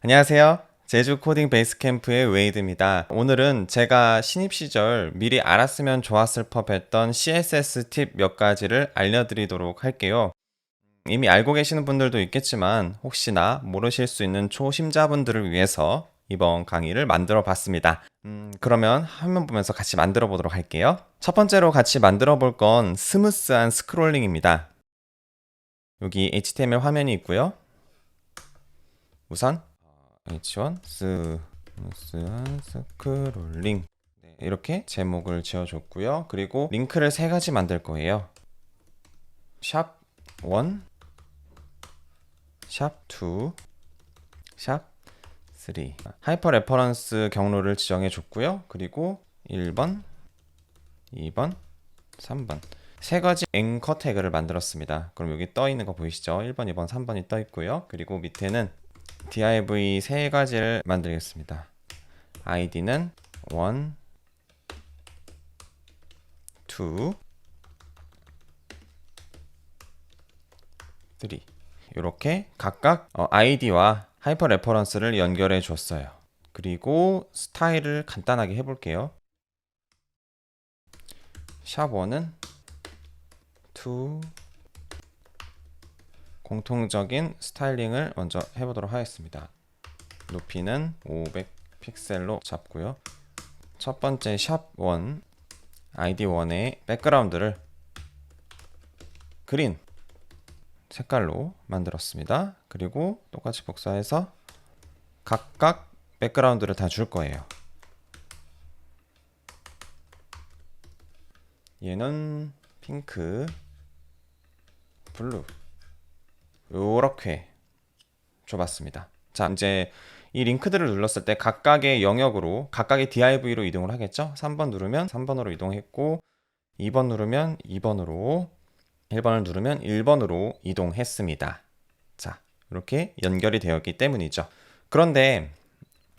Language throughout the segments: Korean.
안녕하세요. 제주 코딩 베이스 캠프의 웨이드입니다. 오늘은 제가 신입 시절 미리 알았으면 좋았을 법했던 CSS 팁 몇 가지를 알려드리도록 할게요. 이미 알고 계시는 분들도 있겠지만 혹시나 모르실 수 있는 초심자분들을 위해서 이번 강의를 만들어 봤습니다. 그러면 화면 보면서 같이 만들어 보도록 할게요. 첫 번째로 같이 만들어 볼 건 스무스한 스크롤링입니다. 여기 HTML 화면이 있고요. 우선 H1 스무스한 스크롤링, 이렇게 제목을 지어줬고요. 그리고 링크를 세 가지 만들 거예요. 샵 1, 샵 2, 샵 3. 하이퍼 레퍼런스 경로를 지정해 줬고요. 그리고 1번, 2번, 3번 세 가지 앵커 태그를 만들었습니다. 그럼 여기 떠 있는 거 보이시죠? 1번, 2번, 3번이 떠 있고요. 그리고 밑에는 div 세 가지를 만들겠습니다. id는 1, 2, 3 이렇게 각각 id와 하이퍼 레퍼런스를 연결해 줬어요. 그리고 스타일을 간단하게 해볼게요. 샵1은 to 공통적인 스타일링을 먼저 해보도록 하겠습니다. 높이는 500 픽셀로 잡고요. 첫 번째 샵1 id1의 백그라운드를 그린 색깔로 만들었습니다. 그리고 똑같이 복사해서 각각 백그라운드를 다 줄 거예요. 얘는 핑크, 블루 요렇게 줘봤습니다. 자, 이제 이 링크들을 눌렀을 때 각각의 영역으로, 각각의 div로 이동을 하겠죠. 3번 누르면 3번으로 이동했고, 2번 누르면 2번으로, 1번을 누르면 1번으로 이동했습니다. 자, 이렇게 연결이 되었기 때문이죠. 그런데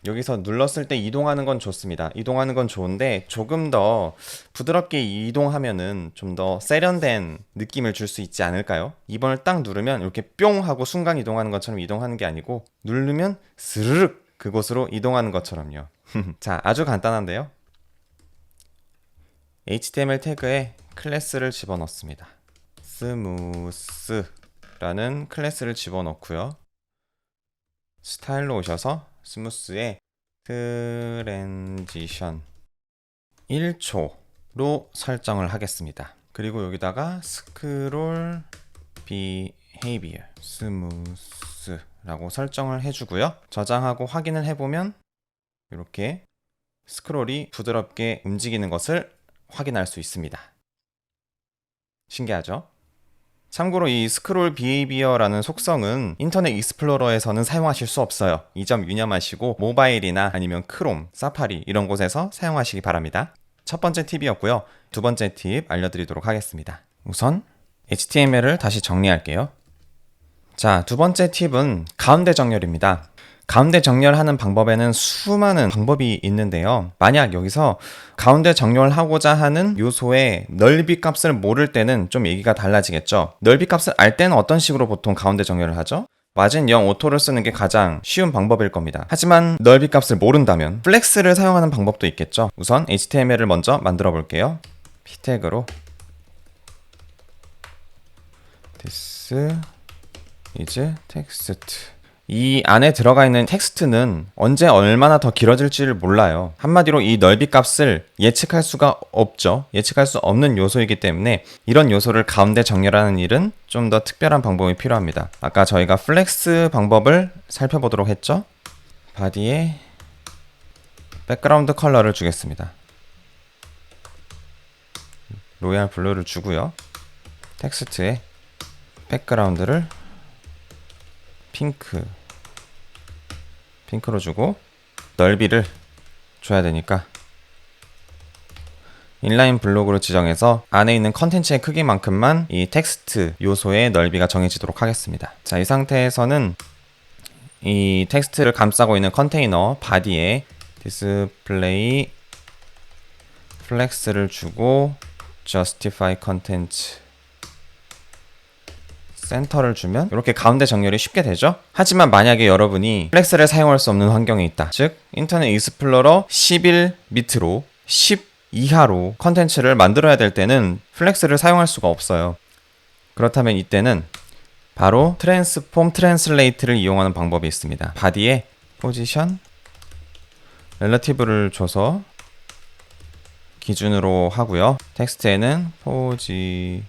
여기서 눌렀을 때 이동하는 건 좋습니다. 이동하는 건 좋은데 조금 더 부드럽게 이동하면은 좀 더 세련된 느낌을 줄 수 있지 않을까요? 2번을 딱 누르면 이렇게 뿅 하고 순간 이동하는 것처럼 이동하는 게 아니고, 누르면 스르륵 그곳으로 이동하는 것처럼요. 자, 아주 간단한데요. HTML 태그에 클래스를 집어넣습니다. 스무스라는 클래스를 집어넣고요. 스타일로 오셔서 스무스의 트랜지션 1초로 설정을 하겠습니다. 그리고 여기다가 스크롤 비헤이비어 스무스라고 설정을 해주고요. 저장하고 확인을 해보면 이렇게 스크롤이 부드럽게 움직이는 것을 확인할 수 있습니다. 신기하죠? 참고로 이 스크롤 비헤이비어라는 속성은 인터넷 익스플로러에서는 사용하실 수 없어요. 이 점 유념하시고 모바일이나 아니면 크롬, 사파리 이런 곳에서 사용하시기 바랍니다. 첫 번째 팁이었고요. 두 번째 팁 알려드리도록 하겠습니다. 우선 HTML을 다시 정리할게요. 자, 두 번째 팁은 가운데 정렬입니다. 가운데 정렬하는 방법에는 수많은 방법이 있는데요. 만약 여기서 가운데 정렬하고자 하는 요소의 넓이 값을 모를 때는 좀 얘기가 달라지겠죠. 넓이 값을 알 때는 어떤 식으로 보통 가운데 정렬을 하죠? 마진 0 오토를 쓰는 게 가장 쉬운 방법일 겁니다. 하지만 넓이 값을 모른다면 플렉스를 사용하는 방법도 있겠죠. 우선 HTML을 먼저 만들어 볼게요. p 태그로 this is text. 이 안에 들어가 있는 텍스트는 언제 얼마나 더 길어질지를 몰라요. 한마디로 이 넓이 값을 예측할 수가 없죠. 예측할 수 없는 요소이기 때문에 이런 요소를 가운데 정렬하는 일은 좀 더 특별한 방법이 필요합니다. 아까 저희가 플렉스 방법을 살펴보도록 했죠. 바디에 백그라운드 컬러를 주겠습니다. 로얄 블루를 주고요. 텍스트에 백그라운드를 핑크로 주고 넓이를 줘야 되니까 인라인 블록으로 지정해서 안에 있는 컨텐츠의 크기만큼만 이 텍스트 요소의 넓이가 정해지도록 하겠습니다. 자, 이 상태에서는 이 텍스트를 감싸고 있는 컨테이너 바디에 디스플레이 플렉스를 주고 justify content 센터를 주면 이렇게 가운데 정렬이 쉽게 되죠. 하지만 만약에 여러분이 플렉스를 사용할 수 없는 환경에 있다, 즉 인터넷 익스플로러 11 밑으로 10 이하로 컨텐츠를 만들어야 될 때는 플렉스를 사용할 수가 없어요. 그렇다면 이때는 바로 트랜스폼 트랜슬레이트를 이용하는 방법이 있습니다. 바디에 포지션 렐러티브를 줘서 기준으로 하고요. 텍스트에는 포지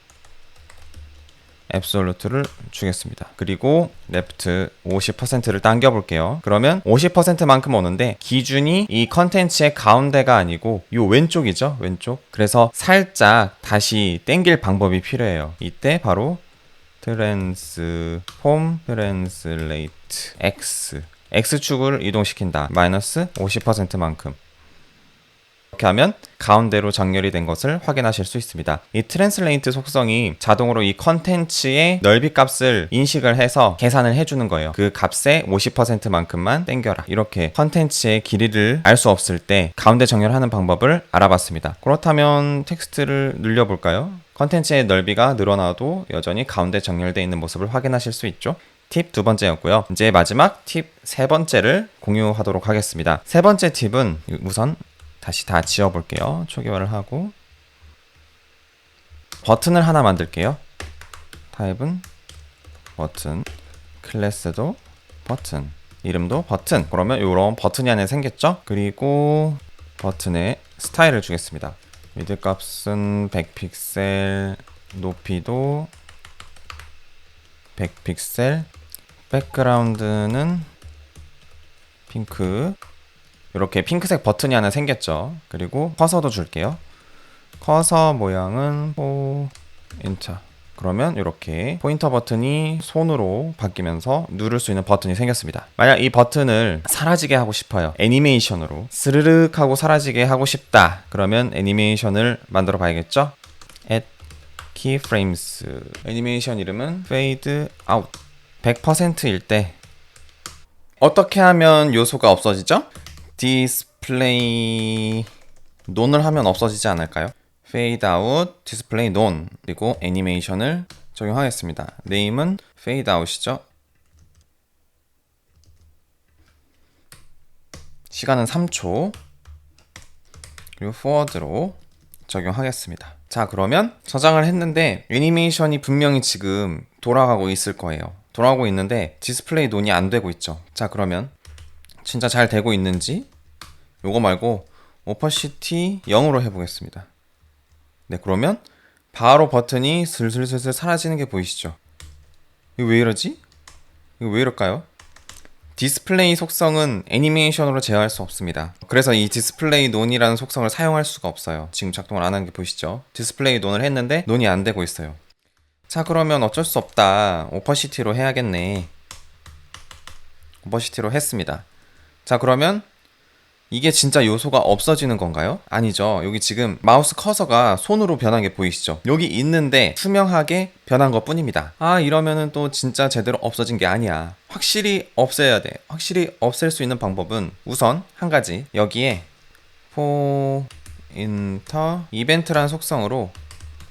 앱솔루트를 주겠습니다. 그리고 레프트 50%를 당겨 볼게요. 그러면 50%만큼 오는데 기준이 이 컨텐츠의 가운데가 아니고 이 왼쪽이죠. 왼쪽. 그래서 살짝 다시 당길 방법이 필요해요. 이때 바로 트랜스폼 트랜슬레이트 X축을 이동시킨다. 마이너스 50%만큼. 이렇게 하면 가운데로 정렬이 된 것을 확인하실 수 있습니다. 이 트랜슬레이트 속성이 자동으로 이 컨텐츠의 넓이 값을 인식을 해서 계산을 해주는 거예요. 그 값의 50%만큼만 땡겨라. 이렇게 컨텐츠의 길이를 알 수 없을 때 가운데 정렬하는 방법을 알아봤습니다. 그렇다면 텍스트를 늘려볼까요? 컨텐츠의 넓이가 늘어나도 여전히 가운데 정렬되어 있는 모습을 확인하실 수 있죠. 팁 두 번째였고요. 이제 마지막 팁 세 번째를 공유하도록 하겠습니다. 세 번째 팁은 우선 다시 다 지워볼게요. 초기화를 하고 버튼을 하나 만들게요. 타입은 버튼, 클래스도 버튼, 이름도 버튼. 그러면 이런 버튼이 안에 생겼죠? 그리고 버튼에 스타일을 주겠습니다. 위드 값은 100픽셀, 높이도 100픽셀, 백그라운드는 핑크. 이렇게 핑크색 버튼이 하나 생겼죠. 그리고 커서도 줄게요. 커서 모양은 포인터. 그러면 이렇게 포인터 버튼이 손으로 바뀌면서 누를 수 있는 버튼이 생겼습니다. 만약 이 버튼을 사라지게 하고 싶어요. 애니메이션으로 스르륵 하고 사라지게 하고 싶다. 그러면 애니메이션을 만들어 봐야겠죠. add keyframes. 애니메이션 이름은 fade out. 100%일 때 어떻게 하면 요소가 없어지죠? 디스플레이 논을 하면 없어지지 않을까요? fade out, display none. 그리고 애니메이션을 적용하겠습니다. 네임은 fade out이죠. 시간은 3초. 그리고 forward로 적용하겠습니다. 자, 그러면 저장을 했는데 애니메이션이 분명히 지금 돌아가고 있을 거예요. 돌아가고 있는데 디스플레이 논이 안 되고 있죠. 자, 그러면 진짜 잘 되고 있는지 요거 말고 오퍼시티 0으로 해보겠습니다. 네, 그러면 바로 버튼이 슬슬슬슬 사라지는 게 보이시죠? 이거 왜 이러지? 이거 왜 이럴까요? 디스플레이 속성은 애니메이션으로 제어할 수 없습니다. 그래서 이 디스플레이 논이라는 속성을 사용할 수가 없어요. 지금 작동을 안 하는 게 보이시죠? 디스플레이 논을 했는데 논이 안 되고 있어요. 자, 그러면 어쩔 수 없다. 오퍼시티로 해야겠네. 오퍼시티로 했습니다. 자, 그러면 이게 진짜 요소가 없어지는 건가요? 아니죠. 여기 지금 마우스 커서가 손으로 변한 게 보이시죠? 여기 있는데 투명하게 변한 것 뿐입니다. 아, 이러면은 또 진짜 제대로 없어진 게 아니야. 확실히 없애야 돼. 확실히 없앨 수 있는 방법은 우선 한 가지. 여기에 포인터 이벤트라는 속성으로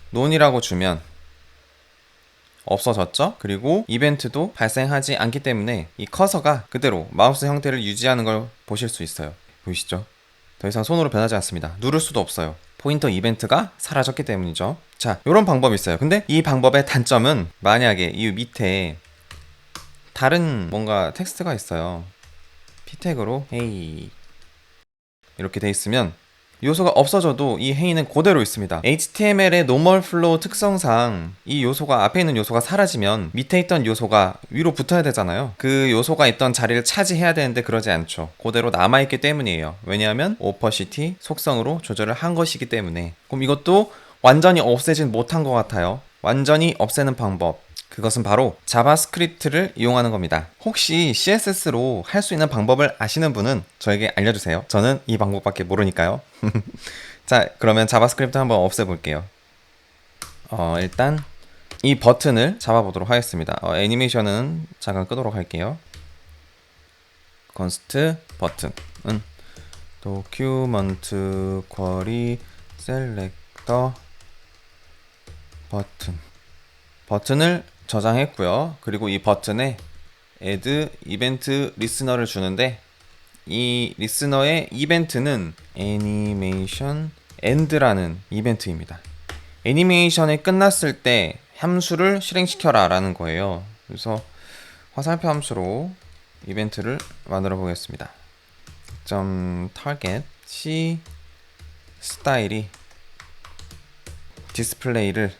논이라고 주면 없어졌죠? 그리고 이벤트도 발생하지 않기 때문에 이 커서가 그대로 마우스 형태를 유지하는 걸 보실 수 있어요. 보이시죠? 더 이상 손으로 변하지 않습니다. 누를 수도 없어요. 포인터 이벤트가 사라졌기 때문이죠. 자, 이런 방법이 있어요. 근데 이 방법의 단점은 만약에 이 밑에 다른 뭔가 텍스트가 있어요. p 태그로 hey 이렇게 돼 있으면 요소가 없어져도 이 헤이는 그대로 있습니다. HTML의 노멀 플로우 특성상 이 요소가 앞에 있는 요소가 사라지면 밑에 있던 요소가 위로 붙어야 되잖아요. 그 요소가 있던 자리를 차지해야 되는데 그러지 않죠. 그대로 남아있기 때문이에요. 왜냐하면 오퍼시티 속성으로 조절을 한 것이기 때문에. 그럼 이것도 완전히 없애진 못한 것 같아요. 완전히 없애는 방법, 그것은 바로 자바스크립트를 이용하는 겁니다. 혹시 CSS로 할 수 있는 방법을 아시는 분은 저에게 알려주세요. 저는 이 방법밖에 모르니까요. 자, 그러면 자바스크립트 한번 없애볼게요. 일단 이 버튼을 잡아보도록 하겠습니다. 애니메이션은 잠깐 끄도록 할게요. 컨스트 버튼은 도큐먼트 쿼리 셀렉터 버튼을 저장했고요. 그리고 이 버튼에 add 이벤트 리스너를 주는데 이 리스너의 이벤트는 애니메이션 end라는 이벤트입니다. 애니메이션이 끝났을 때 함수를 실행시켜라 라는 거예요. 그래서 화살표 함수로 이벤트를 만들어 보겠습니다. target c 스타일이 디스플레이를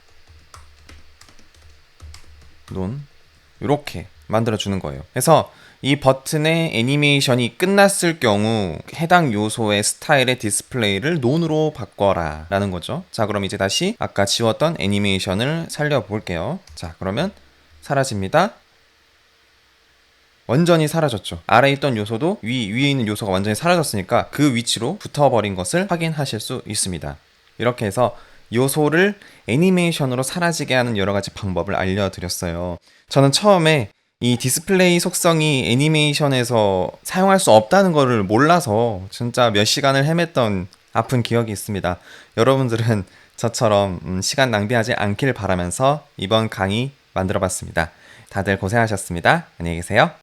이렇게 만들어 주는 거예요. 그래서 이 버튼의 애니메이션이 끝났을 경우 해당 요소의 스타일의 디스플레이를 논으로 바꿔라 라는 거죠. 자, 그럼 이제 다시 아까 지웠던 애니메이션을 살려볼게요. 자, 그러면 사라집니다. 완전히 사라졌죠. 아래에 있던 요소도 위에 있는 요소가 완전히 사라졌으니까 그 위치로 붙어버린 것을 확인하실 수 있습니다. 이렇게 해서 요소를 애니메이션으로 사라지게 하는 여러 가지 방법을 알려드렸어요. 저는 처음에 이 디스플레이 속성이 애니메이션에서 사용할 수 없다는 거를 몰라서 진짜 몇 시간을 헤맸던 아픈 기억이 있습니다. 여러분들은 저처럼 시간 낭비하지 않길 바라면서 이번 강의 만들어 봤습니다. 다들 고생하셨습니다. 안녕히 계세요.